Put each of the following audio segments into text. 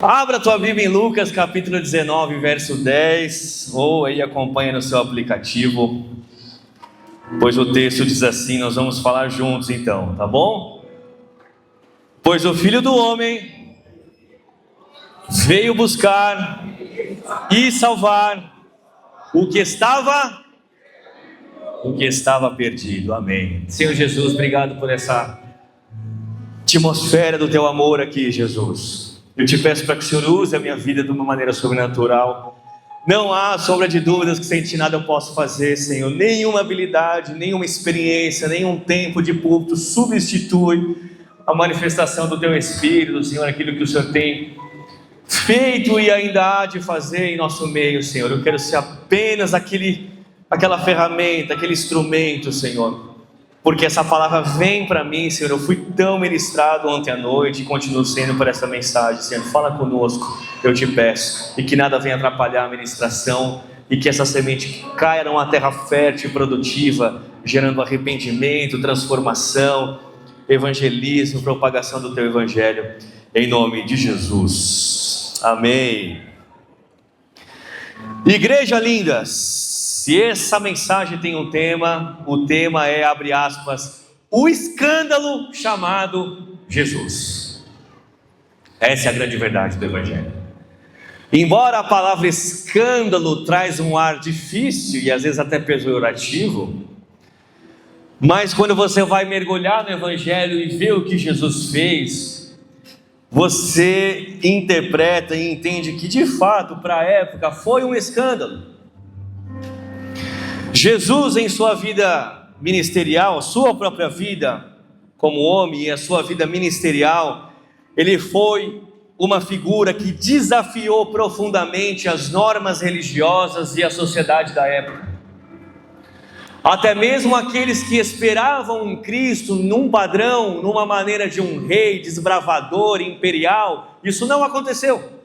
Abra a tua Bíblia em Lucas capítulo 19, verso 10, ou aí acompanha no seu aplicativo, pois o texto diz assim, nós vamos falar juntos então, tá bom? Pois o Filho do Homem veio buscar e salvar o que estava perdido, amém. Senhor Jesus, obrigado por essa atmosfera do teu amor aqui, Jesus. Eu te peço para que o Senhor use a minha vida de uma maneira sobrenatural. Não há sombra de dúvidas que sem ti nada eu posso fazer, Senhor. Nenhuma habilidade, nenhuma experiência, nenhum tempo de púlpito substitui a manifestação do teu Espírito, Senhor, aquilo que o Senhor tem feito e ainda há de fazer em nosso meio, Senhor. Eu quero ser apenas aquela ferramenta, aquele instrumento, Senhor. Porque essa palavra vem para mim, Senhor. Eu fui tão ministrado ontem à noite e continuo sendo por essa mensagem, Senhor. Fala conosco, eu te peço. E que nada venha atrapalhar a ministração. E que essa semente caia numa terra fértil e produtiva, gerando arrependimento, transformação, evangelismo, propagação do teu evangelho. Em nome de Jesus. Amém. Igreja linda, se essa mensagem tem um tema, o tema é, abre aspas, o escândalo chamado Jesus. Essa é a grande verdade do Evangelho. Embora a palavra escândalo traz um ar difícil e às vezes até pejorativo, mas quando você vai mergulhar no Evangelho e ver o que Jesus fez, você interpreta e entende que de fato para a época foi um escândalo. Jesus, em sua vida ministerial, sua própria vida como homem e a sua vida ministerial, ele foi uma figura que desafiou profundamente as normas religiosas e a sociedade da época. Até mesmo aqueles que esperavam em Cristo num padrão, numa maneira de um rei desbravador, imperial, isso não aconteceu.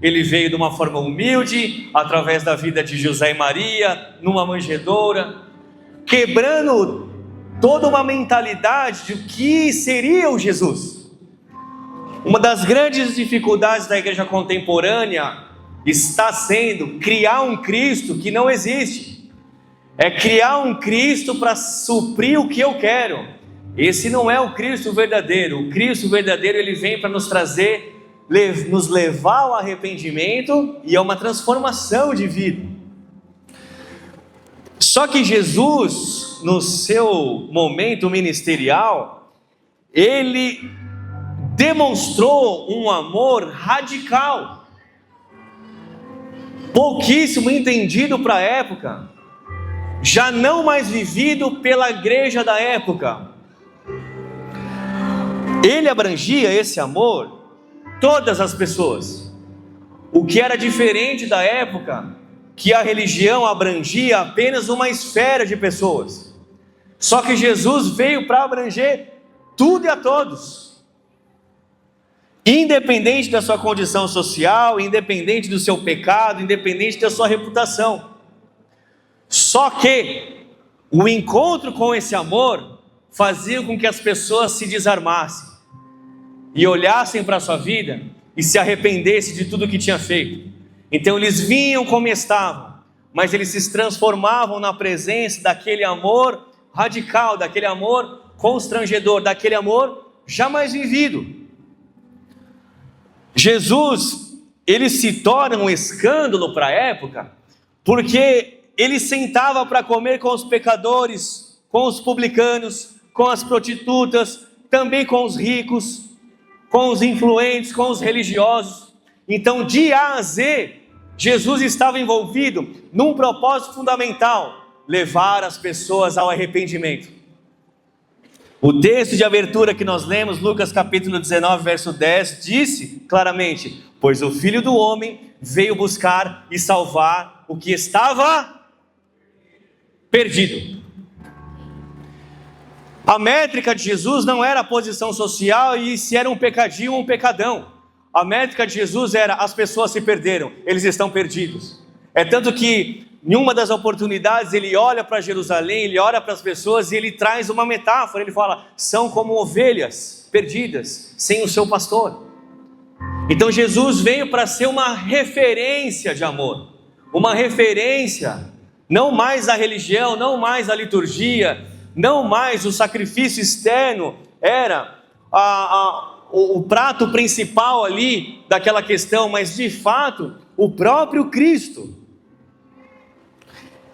Ele veio de uma forma humilde, através da vida de José e Maria, numa manjedoura, quebrando toda uma mentalidade de que seria o Jesus. Uma das grandes dificuldades da igreja contemporânea está sendo criar um Cristo que não existe. É criar um Cristo para suprir o que eu quero. Esse não é o Cristo verdadeiro. O Cristo verdadeiro, ele vem para nos trazer, nos levar ao arrependimento e a uma transformação de vida. Só que Jesus, no seu momento ministerial, ele demonstrou um amor radical, pouquíssimo entendido para a época, já não mais vivido pela igreja da época. Ele abrangia esse amor todas as pessoas, o que era diferente da época, que a religião abrangia apenas uma esfera de pessoas. Só que Jesus veio para abranger tudo e a todos, independente da sua condição social, independente do seu pecado, independente da sua reputação. Só que o encontro com esse amor fazia com que as pessoas se desarmassem e olhassem para a sua vida e se arrependessem de tudo que tinha feito. Então eles vinham como estavam, mas eles se transformavam na presença daquele amor radical, daquele amor constrangedor, daquele amor jamais vivido. Jesus, ele se torna um escândalo para a época, porque ele sentava para comer com os pecadores, com os publicanos, com as prostitutas, também com os ricos, com os influentes, com os religiosos. Então, de A a Z, Jesus estava envolvido num propósito fundamental: levar as pessoas ao arrependimento. O texto de abertura que nós lemos, Lucas capítulo 19, verso 10, disse claramente: pois o Filho do Homem veio buscar e salvar o que estava perdido. A métrica de Jesus não era a posição social e se era um pecadinho ou um pecadão. A métrica de Jesus era: as pessoas se perderam, eles estão perdidos. É tanto que em uma das oportunidades ele olha para Jerusalém, ele olha para as pessoas e ele traz uma metáfora. Ele fala: são como ovelhas perdidas sem o seu pastor. Então Jesus veio para ser uma referência de amor, uma referência, não mais a religião, não mais a liturgia, não mais o sacrifício externo, era o prato principal ali daquela questão, mas de fato o próprio Cristo.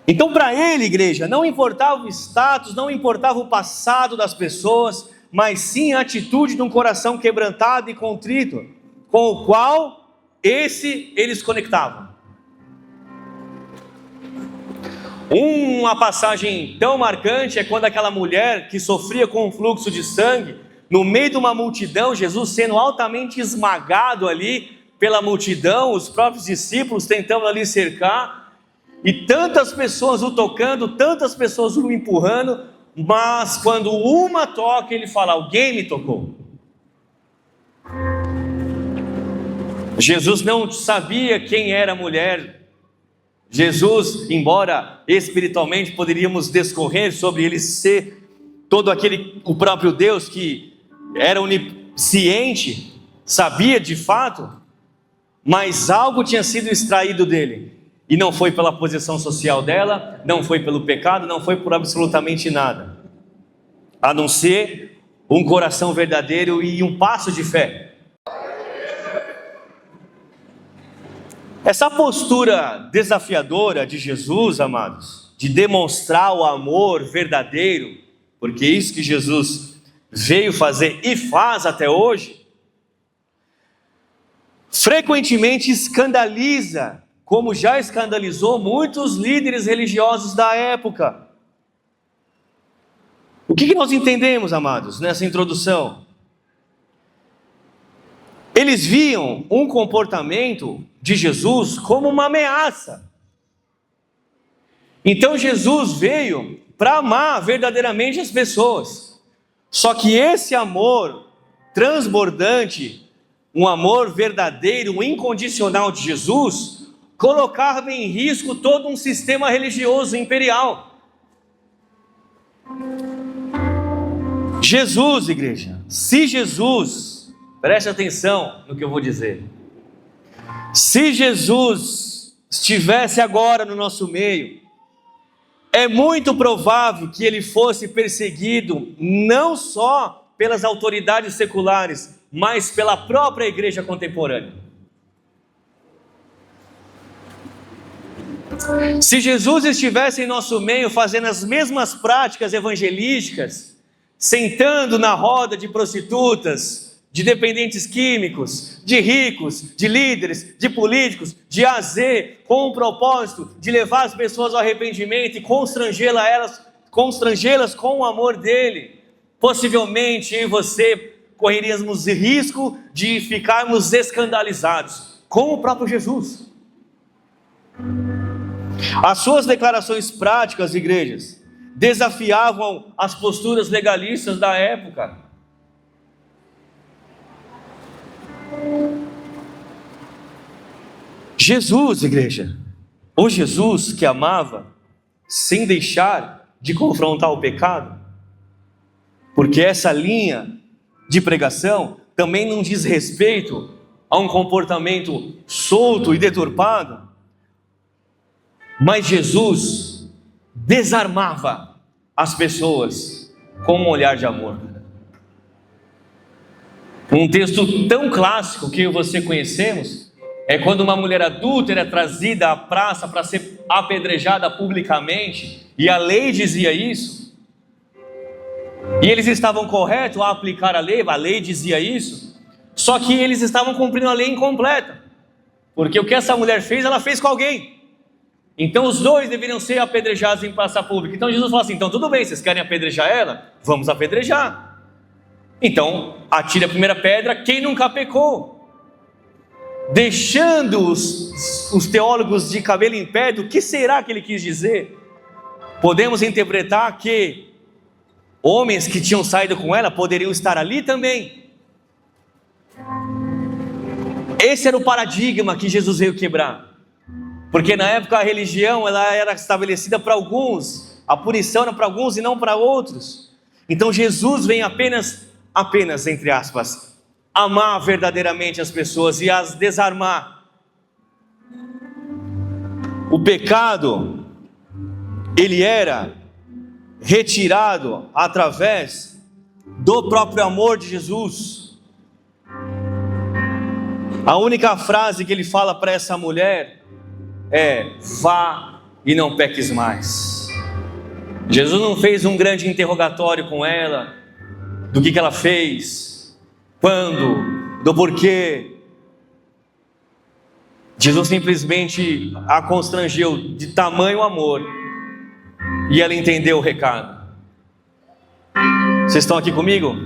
Então para ele, igreja, não importava o status, não importava o passado das pessoas, mas sim a atitude de um coração quebrantado e contrito, com o qual eles conectavam. Uma passagem tão marcante é quando aquela mulher que sofria com um fluxo de sangue, no meio de uma multidão, Jesus sendo altamente esmagado ali pela multidão, os próprios discípulos tentando ali cercar, e tantas pessoas o tocando, tantas pessoas o empurrando, mas quando uma toca, ele fala: alguém me tocou. Jesus não sabia quem era a mulher. Jesus, embora espiritualmente poderíamos discorrer sobre ele ser o próprio Deus que era onisciente, sabia de fato, mas algo tinha sido extraído dele. E não foi pela posição social dela, não foi pelo pecado, não foi por absolutamente nada, a não ser um coração verdadeiro e um passo de fé. Essa postura desafiadora de Jesus, amados, de demonstrar o amor verdadeiro, porque é isso que Jesus veio fazer e faz até hoje, frequentemente escandaliza, como já escandalizou muitos líderes religiosos da época. O que nós entendemos, amados, nessa introdução? Eles viam um comportamento de Jesus como uma ameaça. Então Jesus veio para amar verdadeiramente as pessoas. Só que esse amor transbordante, um amor verdadeiro, um incondicional de Jesus, colocava em risco todo um sistema religioso imperial. Jesus, igreja, se Jesus, preste atenção no que eu vou dizer, se Jesus estivesse agora no nosso meio, é muito provável que ele fosse perseguido não só pelas autoridades seculares, mas pela própria igreja contemporânea. Se Jesus estivesse em nosso meio fazendo as mesmas práticas evangelísticas, sentando na roda de prostitutas, de dependentes químicos, de ricos, de líderes, de políticos, de A a Z, com o propósito de levar as pessoas ao arrependimento e constrangê-las com o amor dele, possivelmente eu e você correríamos risco de ficarmos escandalizados com o próprio Jesus. As suas declarações práticas, igrejas, desafiavam as posturas legalistas da época. Jesus, igreja, o Jesus que amava sem deixar de confrontar o pecado, porque essa linha de pregação também não diz respeito a um comportamento solto e deturpado, mas Jesus desarmava as pessoas com um olhar de amor. Um texto tão clássico que eu e você conhecemos é quando uma mulher adúltera é trazida à praça para ser apedrejada publicamente, e a lei dizia isso, e eles estavam corretos a aplicar a lei dizia isso, só que eles estavam cumprindo a lei incompleta, porque o que essa mulher fez, ela fez com alguém. Então os dois deveriam ser apedrejados em praça pública. Então Jesus falou assim: então tudo bem, vocês querem apedrejar ela? Vamos apedrejar. Então atire a primeira pedra quem nunca pecou. Deixando os teólogos de cabelo em pé, o que será que ele quis dizer? Podemos interpretar que homens que tinham saído com ela poderiam estar ali também. Esse era o paradigma que Jesus veio quebrar. Porque na época a religião ela era estabelecida para alguns, a punição era para alguns e não para outros. Então Jesus vem apenas entre aspas, amar verdadeiramente as pessoas e as desarmar. O pecado, ele era retirado através do próprio amor de Jesus. A única frase que ele fala para essa mulher é: vá e não peques mais. Jesus não fez um grande interrogatório com ela, do que ela fez, quando, do porquê. Jesus simplesmente a constrangeu de tamanho amor, e ela entendeu o recado. Vocês estão aqui comigo?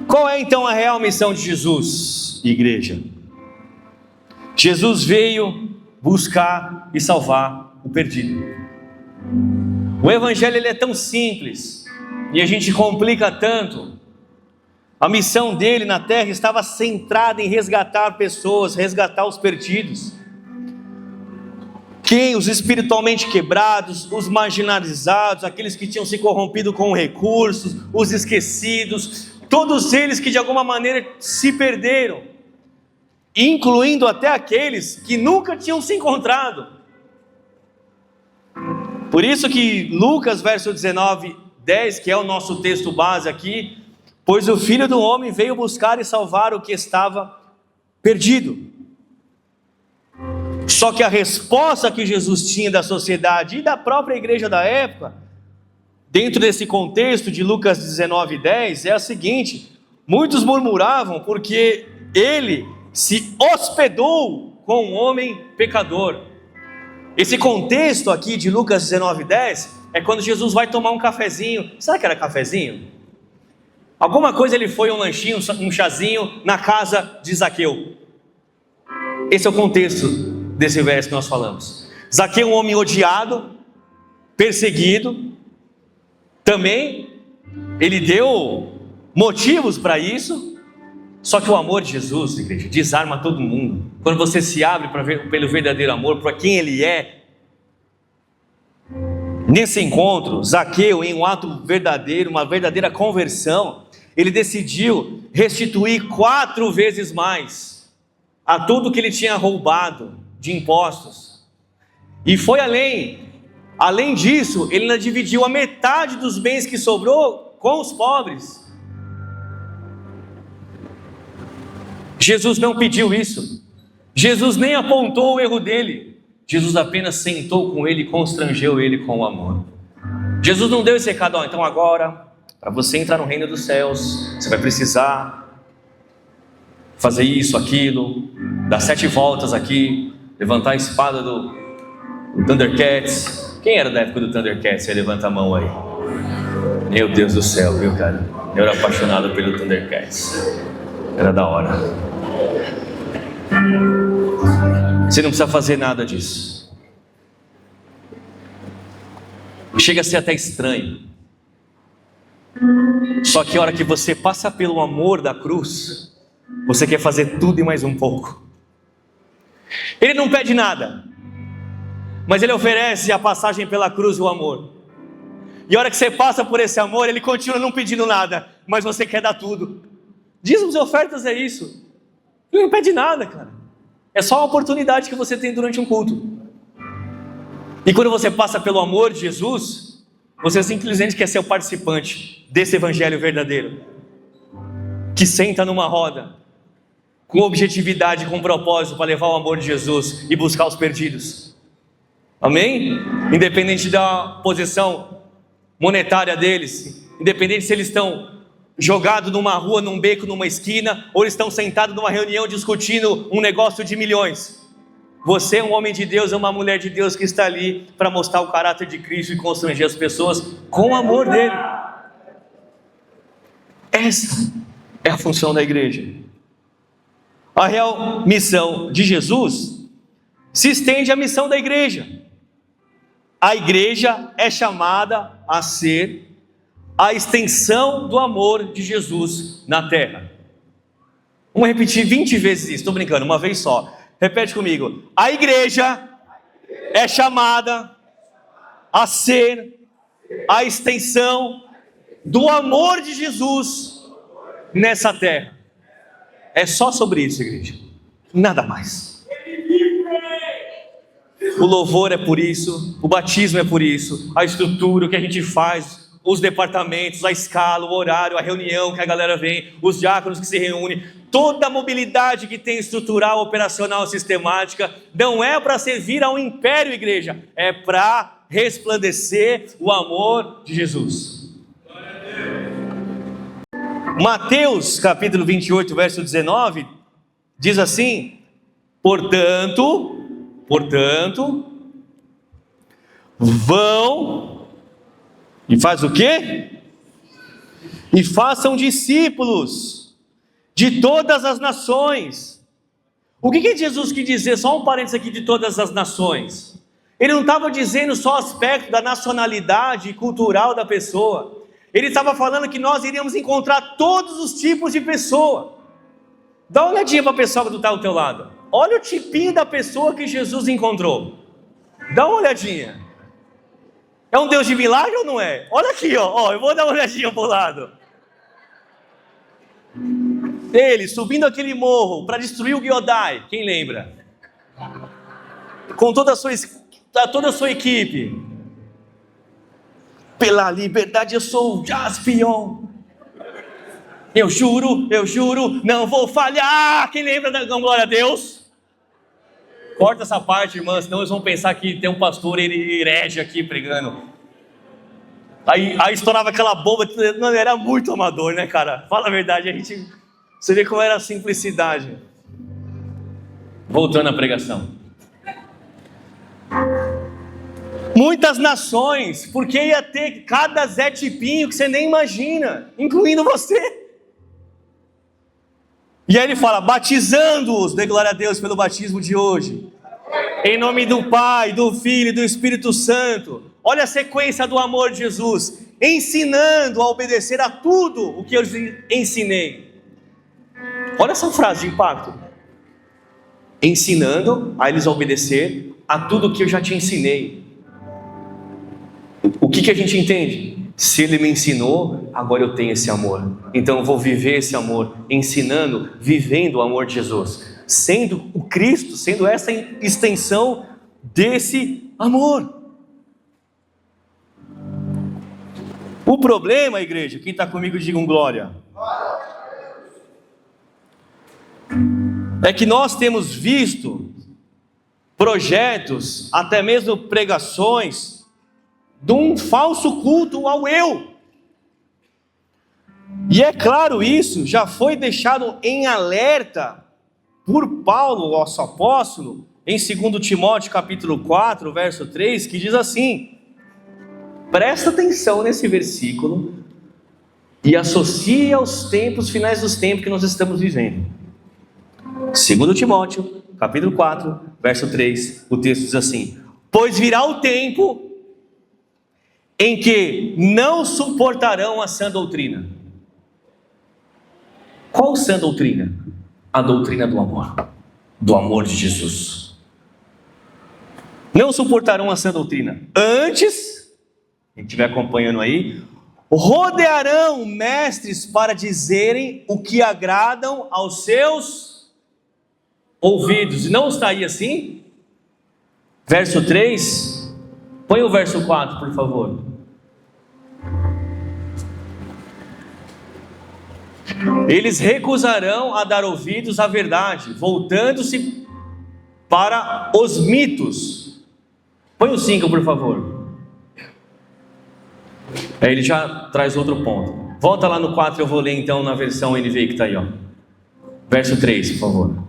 Qual é então a real missão de Jesus, igreja? Jesus veio buscar e salvar o perdido. O evangelho ele é tão simples e a gente complica tanto. A missão dele na terra estava centrada em resgatar pessoas, resgatar os perdidos. Quem? Os espiritualmente quebrados, os marginalizados, aqueles que tinham se corrompido com recursos, os esquecidos, todos eles que de alguma maneira se perderam, incluindo até aqueles que nunca tinham se encontrado. Por isso que Lucas, verso 19, 10, que é o nosso texto base aqui, pois o Filho do Homem veio buscar e salvar o que estava perdido. Só que a resposta que Jesus tinha da sociedade e da própria igreja da época, dentro desse contexto de Lucas 19, 10, é a seguinte: muitos murmuravam porque ele se hospedou com um homem pecador. Esse contexto aqui de Lucas 19, 10 é quando Jesus vai tomar um cafezinho. Será que era cafezinho? Alguma coisa, ele foi um lanchinho, um chazinho na casa de Zaqueu. Esse é o contexto desse verso que nós falamos. Zaqueu, um homem odiado, perseguido. Também ele deu motivos para isso. Só que o amor de Jesus, igreja, desarma todo mundo. Quando você se abre pelo verdadeiro amor, para quem ele é. Nesse encontro, Zaqueu, em um ato verdadeiro, uma verdadeira conversão, ele decidiu restituir 4 vezes mais a tudo que ele tinha roubado de impostos. E foi além disso, ele ainda dividiu a metade dos bens que sobrou com os pobres. Jesus não pediu isso. Jesus nem apontou o erro dele. Jesus apenas sentou com ele e constrangeu ele com o amor. Jesus não deu esse recado: então agora, para você entrar no reino dos céus, você vai precisar fazer isso, aquilo, dar 7 voltas aqui, levantar a espada do Thundercats. Quem era da época do Thundercats? Você levanta a mão aí. Meu Deus do céu, viu, cara? Eu era apaixonado pelo Thundercats. Era da hora. Você não precisa fazer nada disso. Chega a ser até estranho. Só que a hora que você passa pelo amor da cruz, você quer fazer tudo e mais um pouco. Ele não pede nada, mas ele oferece a passagem pela cruz, o amor. E a hora que você passa por esse amor, ele continua não pedindo nada, mas você quer dar tudo. Dízimos e ofertas é isso. Ele não pede nada, cara. É só uma oportunidade que você tem durante um culto. E quando você passa pelo amor de Jesus, você simplesmente quer ser o participante desse evangelho verdadeiro, que senta numa roda, com objetividade, com propósito, para levar o amor de Jesus e buscar os perdidos. Amém? Independente da posição monetária deles, independente se eles estão jogados numa rua, num beco, numa esquina, ou eles estão sentados numa reunião discutindo um negócio de milhões. Você é um homem de Deus, é uma mulher de Deus que está ali para mostrar o caráter de Cristo e constranger as pessoas com o amor dele. Essa é a função da igreja. A real missão de Jesus se estende à missão da igreja. A igreja é chamada a ser a extensão do amor de Jesus na terra. Vamos repetir 20 vezes isso, estou brincando, uma vez só. Repete comigo. A igreja é chamada a ser a extensão do amor de Jesus nessa terra. É só sobre isso, igreja. Nada mais. O louvor é por isso, o batismo é por isso, a estrutura, o que a gente faz, os departamentos, a escala, o horário, a reunião que a galera vem, os diáconos que se reúnem, toda a mobilidade que tem estrutural, operacional, sistemática, não é para servir ao império, igreja, é para resplandecer o amor de Jesus. Mateus capítulo 28, verso 19, diz assim: Portanto, vão e faz o quê? E façam discípulos de todas as nações. O que Jesus quis dizer? Só um parênteses aqui, de todas as nações. Ele não estava dizendo só o aspecto da nacionalidade cultural da pessoa. Ele estava falando que nós iríamos encontrar todos os tipos de pessoa. Dá uma olhadinha para a pessoa que está ao teu lado. Olha o tipinho da pessoa que Jesus encontrou. Dá uma olhadinha. É um Deus de milagre ou não é? Olha aqui, ó, eu vou dar uma olhadinha para o lado. Ele subindo aquele morro para destruir o Giodai. Quem lembra? Com toda a sua equipe. Pela liberdade eu sou o Jaspion. Eu juro, não vou falhar. Quem lembra da glória a Deus? Corta essa parte, irmã, senão eles vão pensar que tem um pastor herege aqui pregando. Aí estourava aquela bomba. Não, era muito amador, né, cara? Fala a verdade, você vê como era a simplicidade. Voltando à pregação. Muitas nações, porque ia ter cada Zé Tipinho que você nem imagina, incluindo você. E aí ele fala: batizando-os, dê glória a Deus pelo batismo de hoje, em nome do Pai, do Filho e do Espírito Santo. Olha a sequência do amor de Jesus: ensinando a obedecer a tudo o que eu ensinei. Olha essa frase de impacto: ensinando a eles a obedecer a tudo o que eu já te ensinei. O que a gente entende? Se ele me ensinou, agora eu tenho esse amor. Então eu vou viver esse amor, ensinando, vivendo o amor de Jesus, sendo o Cristo, sendo essa extensão desse amor. O problema, igreja, quem está comigo, diga um glória, é que nós temos visto projetos, até mesmo pregações, de um falso culto ao eu. E é claro, isso já foi deixado em alerta por Paulo, nosso apóstolo, em 2 Timóteo capítulo 4, verso 3, que diz assim: presta atenção nesse versículo e associa aos tempos, finais dos tempos que nós estamos vivendo. 2 Timóteo capítulo 4, verso 3, o texto diz assim: pois virá o tempo em que não suportarão a sã doutrina. Qual sã doutrina? A doutrina do amor de Jesus. Não suportarão a sã doutrina. Antes, quem estiver acompanhando aí, rodearão mestres para dizerem o que agradam aos seus ouvidos. E não está aí assim? Verso 3, põe o verso 4, por favor. Eles recusarão a dar ouvidos à verdade, voltando-se para os mitos. Põe o 5, por favor. Aí ele já traz outro ponto. Volta lá no 4, eu vou ler então na versão NVI que está aí, ó. Verso 3, por favor.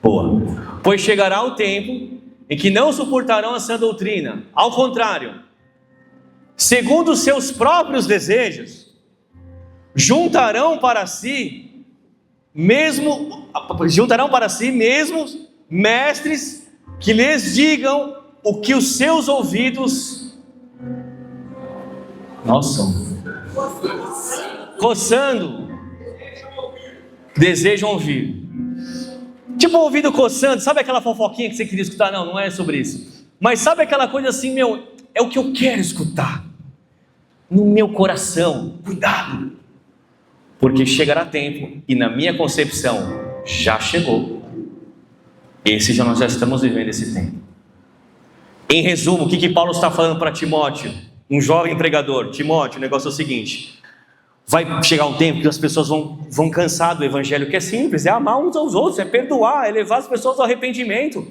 Boa. Pois chegará o tempo em que não suportarão a sã doutrina. Ao contrário, segundo os seus próprios desejos, juntarão para si mesmos mestres que lhes digam o que os seus ouvidos, coçando, desejam ouvir. Tipo ouvido coçando, sabe aquela fofoquinha que você queria escutar? Não é sobre isso. Mas sabe aquela coisa assim, é o que eu quero escutar no meu coração. Cuidado, porque chegará tempo, e na minha concepção, já chegou. Nós já estamos vivendo esse tempo. Em resumo, o que Paulo está falando para Timóteo? Um jovem pregador: Timóteo, o negócio é o seguinte: vai chegar um tempo que as pessoas vão cansar do evangelho, que é simples, é amar uns aos outros, é perdoar, é levar as pessoas ao arrependimento,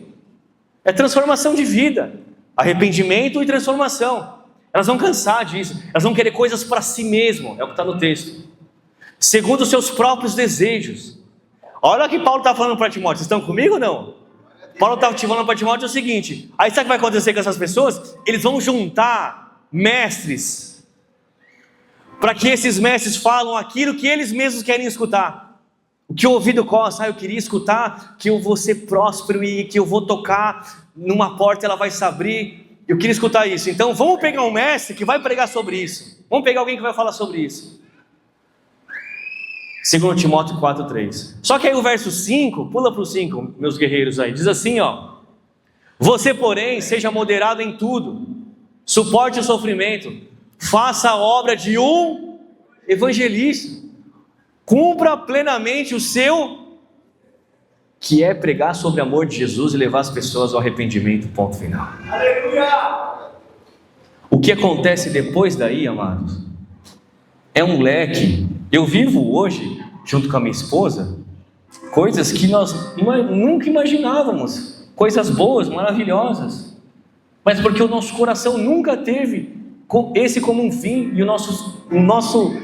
é transformação de vida, arrependimento e transformação. Elas vão cansar disso, elas vão querer coisas para si mesmo, é o que está no texto, segundo os seus próprios desejos. Olha o que Paulo está falando para Timóteo. Vocês estão comigo ou não? Paulo está falando para Timóteo o seguinte: aí sabe o que vai acontecer com essas pessoas? Eles vão juntar mestres, para que esses mestres falam aquilo que eles mesmos querem escutar, o que o ouvido coça. Eu queria escutar que eu vou ser próspero e que eu vou tocar numa porta, ela vai se abrir. Eu queria escutar isso. Então vamos pegar um mestre que vai pregar sobre isso, vamos pegar alguém que vai falar sobre isso. 2 Timóteo 4:3. Só que aí o verso 5, pula para o 5, meus guerreiros aí, diz assim, ó: você, porém, seja moderado em tudo, suporte o sofrimento, faça a obra de um evangelista, cumpra plenamente o seu, que é pregar sobre o amor de Jesus e levar as pessoas ao arrependimento, ponto final. Aleluia! O que acontece depois daí, amados, é um leque. Eu vivo hoje, junto com a minha esposa, coisas que nós nunca imaginávamos, coisas boas, maravilhosas, mas porque o nosso coração nunca teve esse como um fim, e o nosso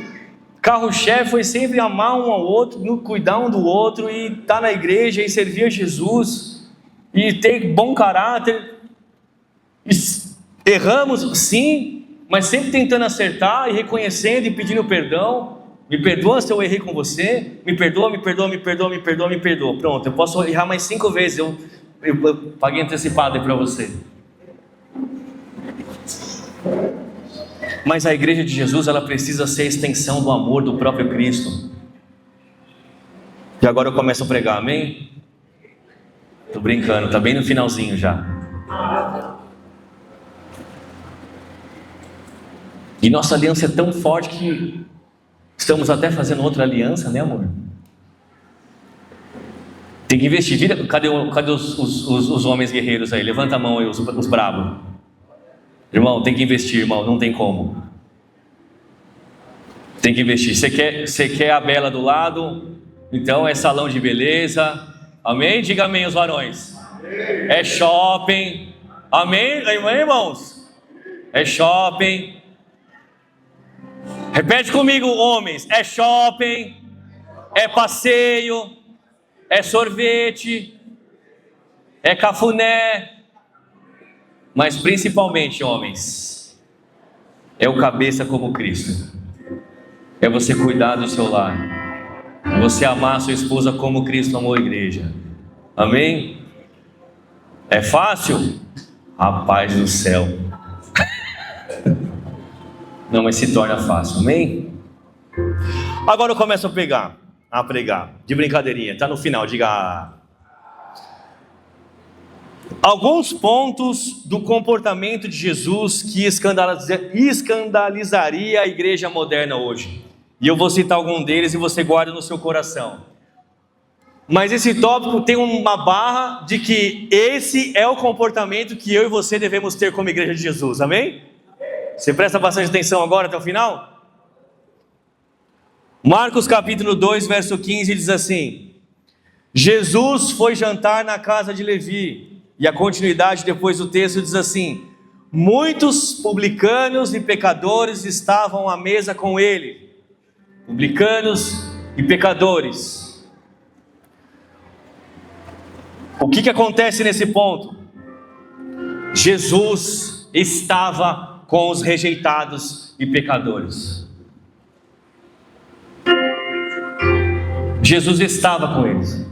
carro-chefe foi sempre amar um ao outro, cuidar um do outro, e estar na igreja, e servir a Jesus, e ter bom caráter. Erramos, sim, mas sempre tentando acertar, e reconhecendo, e pedindo perdão. Me perdoa se eu errei com você, me perdoa, me perdoa, me perdoa, me perdoa, me perdoa. Pronto, eu posso errar mais 5 vezes, eu paguei antecipado aí para você. Mas a igreja de Jesus, ela precisa ser a extensão do amor do próprio Cristo. E agora eu começo a pregar, amém? Tô brincando, tá bem no finalzinho já. E nossa aliança é tão forte que estamos até fazendo outra aliança, né, amor? Tem que investir. Cadê os homens guerreiros aí? Levanta a mão aí, os bravos. Irmão, tem que investir, irmão, não tem como. Tem que investir. Você quer a bela do lado? Então é salão de beleza. Amém? Diga amém, os varões. É shopping. Amém, irmãos? É shopping. Repete comigo, homens: é shopping, é passeio, é sorvete, é cafuné, mas principalmente, homens, é o cabeça como Cristo, é você cuidar do seu lar, é você amar a sua esposa como Cristo amou a igreja. Amém? É fácil? Rapaz do céu. Não, mas se torna fácil, amém? Agora eu começo a pregar, de brincadeirinha, está no final, diga. Alguns pontos do comportamento de Jesus que escandalizaria a igreja moderna hoje. E eu vou citar algum deles e você guarda no seu coração. Mas esse tópico tem uma barra de que esse é o comportamento que eu e você devemos ter como igreja de Jesus, amém? Você presta bastante atenção agora até o final? Marcos capítulo 2, verso 15 diz assim: Jesus foi jantar na casa de Levi. E a continuidade depois do texto diz assim: muitos publicanos e pecadores estavam à mesa com ele. Publicanos e pecadores. O que acontece nesse ponto? Jesus estava com os rejeitados e pecadores. Jesus estava com eles.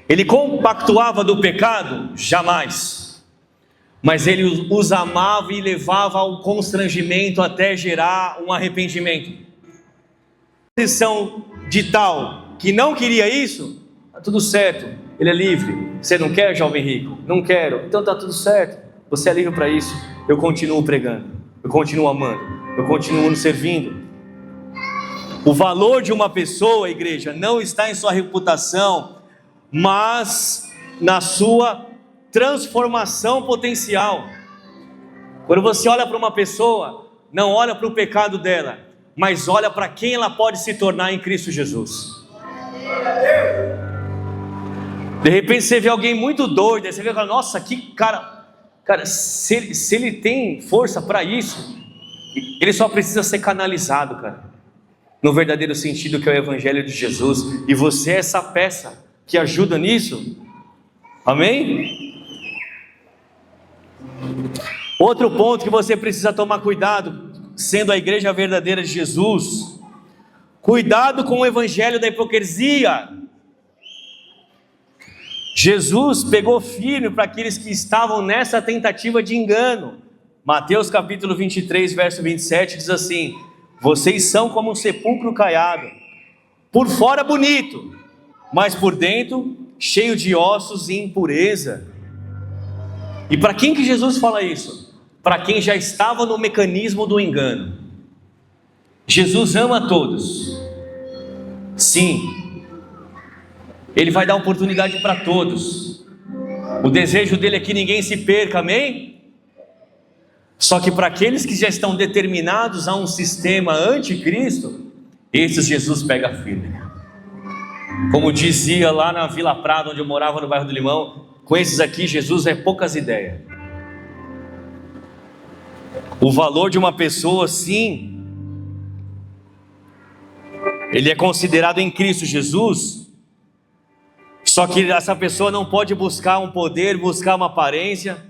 Ele compactuava do pecado? Jamais. Mas ele os amava e levava ao constrangimento até gerar um arrependimento. Posição de tal que não queria isso, está tudo certo, ele é livre. Você não quer, jovem rico? Não quero. Então está tudo certo, você é livre para isso. Eu continuo pregando, eu continuo amando, eu continuo nos servindo. O valor de uma pessoa, igreja, não está em sua reputação, mas na sua transformação potencial. Quando você olha para uma pessoa, não olha para o pecado dela, mas olha para quem ela pode se tornar em Cristo Jesus. De repente você vê alguém muito doido, aí você vê, nossa, que cara, se ele tem força para isso, ele só precisa ser canalizado, cara, no verdadeiro sentido que é o Evangelho de Jesus, e você é essa peça que ajuda nisso, amém? Outro ponto que você precisa tomar cuidado, sendo a igreja verdadeira de Jesus, cuidado com o evangelho da hipocrisia. Jesus pegou firme para aqueles que estavam nessa tentativa de engano. Mateus capítulo 23, verso 27 diz assim: vocês são como um sepulcro caiado, por fora bonito, mas por dentro cheio de ossos e impureza. E para quem que Jesus fala isso? Para quem já estava no mecanismo do engano. Jesus ama todos, sim, Ele vai dar oportunidade para todos. O desejo dele é que ninguém se perca, amém? Só que para aqueles que já estão determinados a um sistema anticristo, esses Jesus pega firme. Como dizia lá na Vila Prado, onde eu morava, no bairro do Limão, com esses aqui Jesus é poucas ideias. O valor de uma pessoa, sim, ele é considerado em Cristo Jesus. Só que essa pessoa não pode buscar um poder, buscar uma aparência.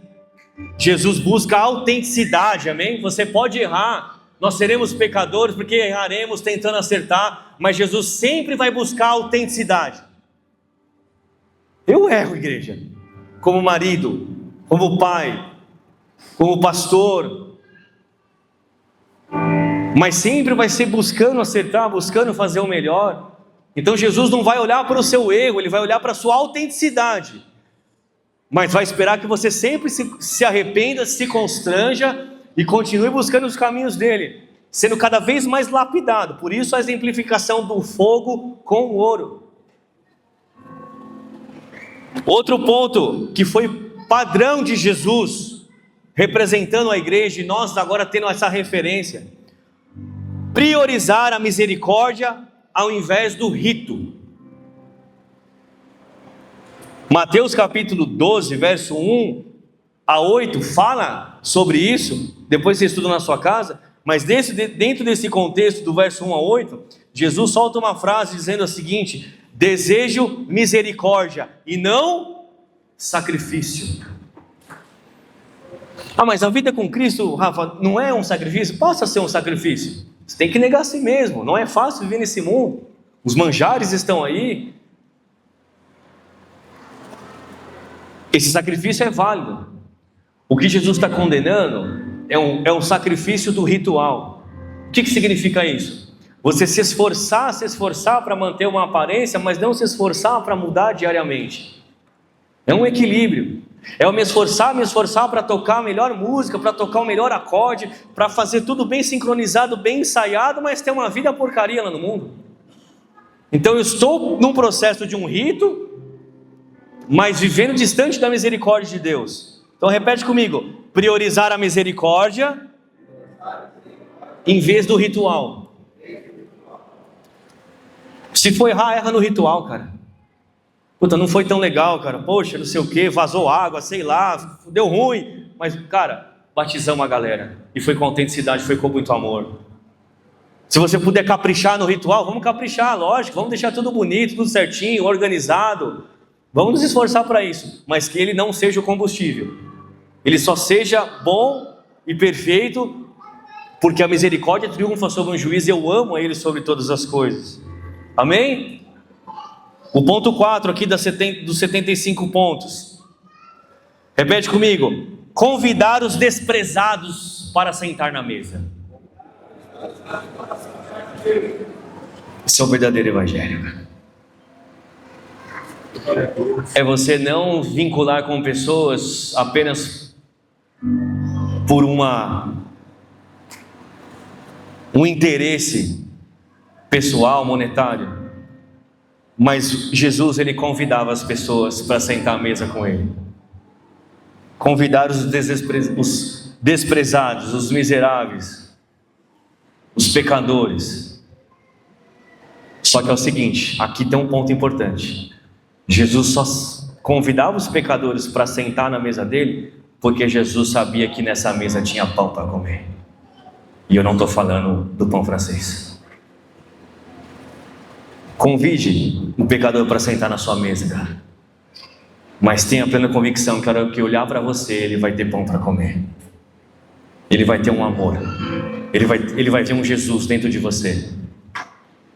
Jesus busca a autenticidade, amém? Você pode errar, nós seremos pecadores porque erraremos tentando acertar, mas Jesus sempre vai buscar a autenticidade. Eu erro, igreja, como marido, como pai, como pastor, mas sempre vai ser buscando acertar, buscando fazer o melhor. Então Jesus não vai olhar para o seu erro, Ele vai olhar para a sua autenticidade, mas vai esperar que você sempre se arrependa, se constranja e continue buscando os caminhos dele, sendo cada vez mais lapidado. Por isso a exemplificação do fogo com o ouro. Outro ponto que foi padrão de Jesus, representando a igreja, e nós agora tendo essa referência: priorizar a misericórdia ao invés do rito. Mateus capítulo 12, verso 1 a 8, fala sobre isso, depois você estuda na sua casa, mas dentro desse contexto do verso 1 a 8, Jesus solta uma frase dizendo a seguinte: desejo misericórdia e não sacrifício. Ah, mas a vida com Cristo, Rafa, não é um sacrifício? Possa ser um sacrifício. Você tem que negar a si mesmo, não é fácil viver nesse mundo, os manjares estão aí. Esse sacrifício é válido. O que Jesus está condenando é um sacrifício do ritual. O que significa isso? Você se esforçar para manter uma aparência, mas não se esforçar para mudar diariamente. É um equilíbrio. É eu me esforçar para tocar a melhor música, para tocar o melhor acorde, para fazer tudo bem sincronizado, bem ensaiado, mas ter uma vida porcaria lá no mundo. Então eu estou num processo de um rito, mas vivendo distante da misericórdia de Deus. Então repete comigo: priorizar a misericórdia em vez do ritual. Se for errar, erra no ritual, cara. Puta, não foi tão legal, cara. Poxa, não sei o que, vazou água, sei lá, deu ruim. Mas, cara, batizamos a galera. E foi com autenticidade, foi com muito amor. Se você puder caprichar no ritual, vamos caprichar, lógico. Vamos deixar tudo bonito, tudo certinho, organizado. Vamos nos esforçar para isso. Mas que ele não seja o combustível. Ele só seja bom e perfeito, porque a misericórdia triunfa sobre o juízo e eu amo a Ele sobre todas as coisas. Amém? O ponto 4 aqui dos 75 pontos. Repete comigo: convidar os desprezados para sentar na mesa. Esse é o verdadeiro evangelho. É você não vincular com pessoas apenas por um interesse, pessoal, monetário. Mas Jesus, ele convidava as pessoas para sentar à mesa com ele. Convidar os desprezados, os miseráveis, os pecadores. Só que é o seguinte, aqui tem um ponto importante. Jesus só convidava os pecadores para sentar na mesa dele, porque Jesus sabia que nessa mesa tinha pão para comer. E eu não estou falando do pão francês. Convide um pecador para sentar na sua mesa, cara. Mas tenha plena convicção que a hora que olhar para você, ele vai ter pão para comer. Ele vai ter um amor. Ele vai ver um Jesus dentro de você.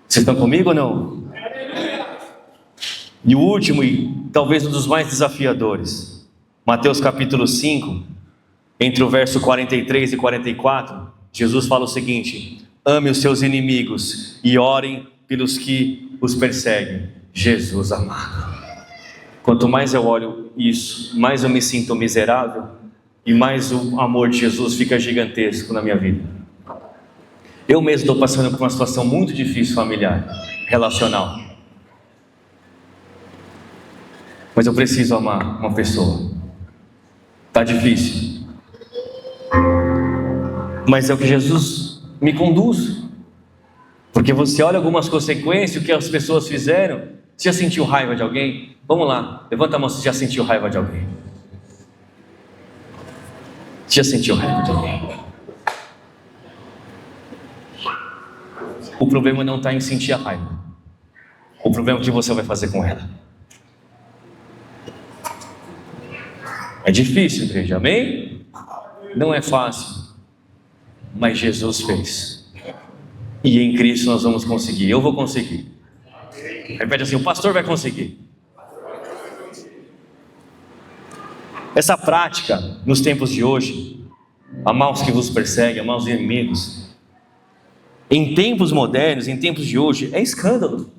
Vocês estão comigo ou não? E o último, e talvez um dos mais desafiadores, Mateus capítulo 5, entre o verso 43 e 44, Jesus fala o seguinte: ame os seus inimigos e orem pelos que os perseguem. Jesus amado. Quanto mais eu olho isso, mais eu me sinto miserável e mais o amor de Jesus fica gigantesco na minha vida. Eu mesmo estou passando por uma situação muito difícil familiar, relacional. Mas eu preciso amar uma pessoa. Está difícil. Mas é o que Jesus me conduz. Porque você olha algumas consequências, o que as pessoas fizeram. Você já sentiu raiva de alguém? Vamos lá, levanta a mão se já sentiu raiva de alguém. Já sentiu raiva de alguém? O problema não está em sentir a raiva. O problema é o que você vai fazer com ela. É difícil, igreja, amém? Não é fácil. Mas Jesus fez. E em Cristo nós vamos conseguir. Eu vou conseguir. Repete assim: o pastor vai conseguir. Essa prática, nos tempos de hoje, amar os que vos perseguem, amar os inimigos, em tempos modernos, em tempos de hoje, é escândalo.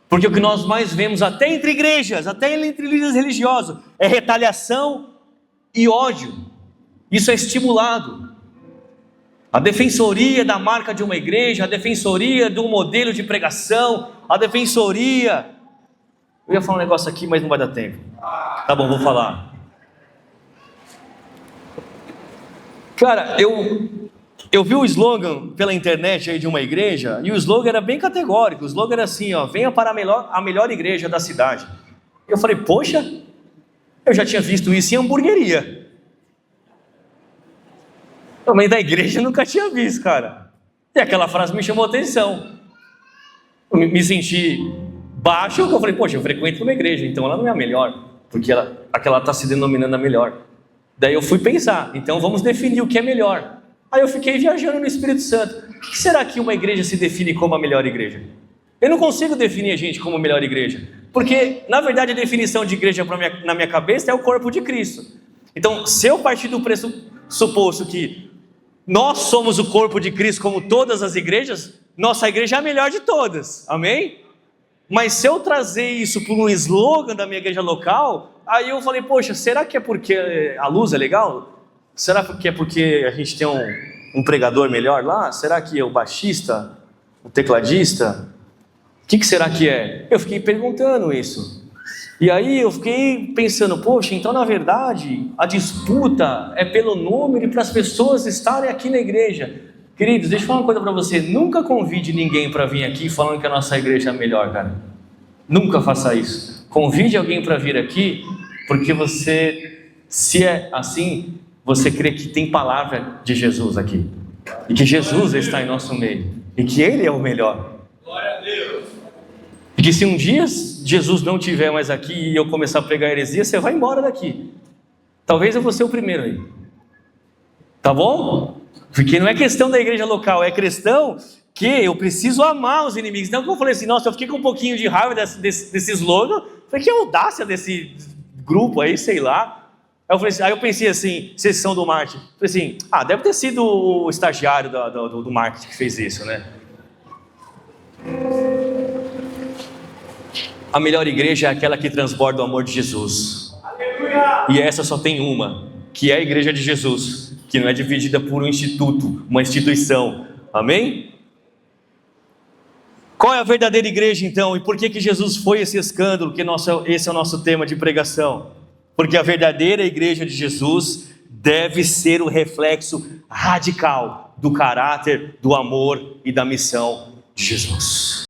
Porque o que nós mais vemos, até entre igrejas, até entre líderes religiosos, é retaliação e ódio. Isso é estimulado. A defensoria da marca de uma igreja, a defensoria de um modelo de pregação, a defensoria... Eu ia falar um negócio aqui, mas não vai dar tempo. Tá bom, vou falar. Cara, eu vi o slogan pela internet aí de uma igreja, e o slogan era bem categórico. O slogan era assim, ó: venha para a melhor igreja da cidade. Eu falei, poxa, eu já tinha visto isso em hamburgueria. Mas da igreja eu nunca tinha visto, cara. E aquela frase me chamou a atenção. Eu me senti baixo, eu falei, poxa, eu frequento uma igreja, então ela não é a melhor, porque aquela está se denominando a melhor. Daí eu fui pensar, então vamos definir o que é melhor. Aí eu fiquei viajando no Espírito Santo. O que será que uma igreja se define como a melhor igreja? Eu não consigo definir a gente como a melhor igreja, porque na verdade a definição de igreja na minha cabeça é o corpo de Cristo. Então, se eu partir do pressuposto que nós somos o corpo de Cristo como todas as igrejas, nossa igreja é a melhor de todas, amém? Mas se eu trazer isso para um slogan da minha igreja local, aí eu falei, poxa, será que é porque a luz é legal? Será que é porque a gente tem um pregador melhor lá? Será que é o baixista, o tecladista? O que será que é? Eu fiquei perguntando isso. E aí eu fiquei pensando, poxa, então na verdade a disputa é pelo número e para as pessoas estarem aqui na igreja. Queridos, deixa eu falar uma coisa para você. Nunca convide ninguém para vir aqui falando que a nossa igreja é a melhor, cara. Nunca faça isso. Convide alguém para vir aqui, porque você, se é assim, você crê que tem palavra de Jesus aqui. E que Jesus está em nosso meio. E que Ele é o melhor. Glória a Deus. E que se um dia Jesus não estiver mais aqui e eu começar a pregar heresia, você vai embora daqui. Talvez eu vou ser o primeiro aí. Tá bom? Porque não é questão da igreja local, é questão que eu preciso amar os inimigos. Então, eu falei assim, nossa, eu fiquei com um pouquinho de raiva desse slogan. Falei, que audácia desse grupo aí, sei lá. Aí eu pensei assim, sessão do marketing. Falei assim, deve ter sido o estagiário do marketing que fez isso, né? A melhor igreja é aquela que transborda o amor de Jesus. Aleluia. E essa só tem uma, que é a igreja de Jesus, que não é dividida por um instituto, uma instituição. Amém? Qual é a verdadeira igreja então? E por que Jesus foi esse escândalo? Esse é o nosso tema de pregação. Porque a verdadeira igreja de Jesus deve ser o reflexo radical do caráter, do amor e da missão de Jesus.